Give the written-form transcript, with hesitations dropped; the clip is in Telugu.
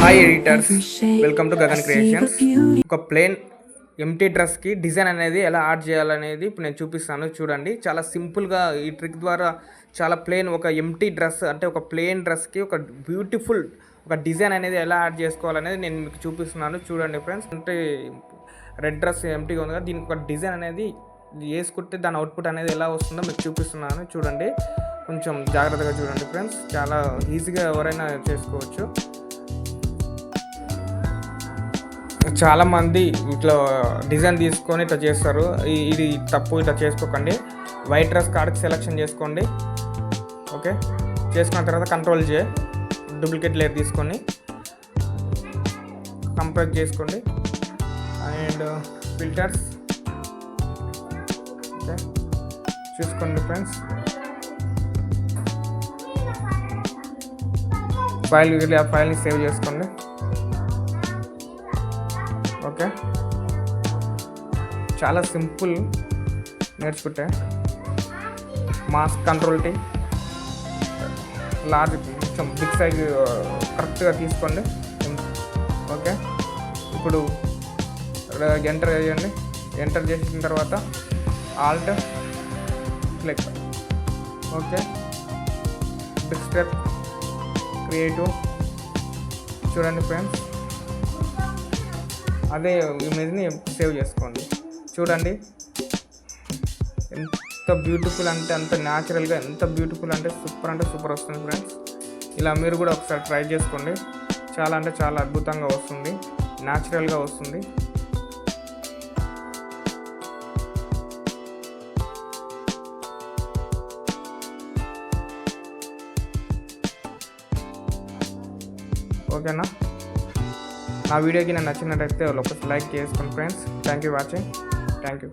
Hi editors, welcome to Gagan creations. ఒక ప్లేన్ ఎంటీ డ్రెస్కి డిజైన్ అనేది ఎలా యాడ్ చేయాలనేది ఇప్పుడు నేను చూపిస్తాను. చూడండి, చాలా సింపుల్గా ఈ ట్రిక్ ద్వారా చాలా ప్లేన్ ఒక ఎంటీ డ్రెస్ అంటే ఒక ప్లేన్ డ్రెస్కి ఒక బ్యూటిఫుల్ ఒక డిజైన్ అనేది ఎలా యాడ్ చేసుకోవాలనేది నేను మీకు చూపిస్తున్నాను. చూడండి ఫ్రెండ్స్, అంటే రెడ్ డ్రెస్ ఎంటీగా ఉంది కదా, దీనికి ఒక డిజైన్ అనేది వేసుకుంటే దాని అవుట్పుట్ అనేది ఎలా వస్తుందో మీకు చూపిస్తున్నాను. చూడండి, కొంచెం జాగ్రత్తగా చూడండి ఫ్రెండ్స్, చాలా ఈజీగా ఎవరైనా చేసుకోవచ్చు. చాలామంది ఇట్లా డిజైన్ తీసుకొని ఇట్లా చేస్తారు. ఇది తప్పు, ఇట్లా చేసుకోకండి. వైట్ డ్రెస్ కార్డ్కి సెలెక్షన్ చేసుకోండి. ఓకే, చేసుకున్న తర్వాత కంట్రోల్ చే డూప్లికేట్ లేయర్ తీసుకొని కంప్రెస్ చేసుకోండి. అండ్ ఫిల్టర్స్ ఓకే చూసుకోండి ఫ్రెండ్స్. ఫైల్ని సేవ్ చేసుకోండి. ఓకే, చాలా సింపుల్ నేర్చుకుంటే. మాస్క్ కంట్రోల్ టీ లార్జ్ కొంచెం బిగ్ సైజ్ కరెక్ట్గా తీసుకోండి. ఓకే, ఇప్పుడు ఎంటర్ చేయండి. ఎంటర్ చేసిన తర్వాత alt click. Okay, big step creative. చూడండి ఫ్రెండ్స్, అదే ఇమేజ్ని సేవ్ చేసుకోండి. చూడండి ఎంత బ్యూటిఫుల్ అంటే అంత న్యాచురల్గా, ఎంత బ్యూటిఫుల్ అంటే సూపర్ వస్తుంది ఫ్రెండ్స్. ఇలా మీరు కూడా ఒకసారి ట్రై చేసుకోండి. చాలా అంటే చాలా అద్భుతంగా వస్తుంది, న్యాచురల్గా వస్తుంది. ఓకేనా? నా వీడియోకి నేను నచ్చినట్టయితే ఒక లైక్ చేసుకోండి friends. Thank you watching. Thank you.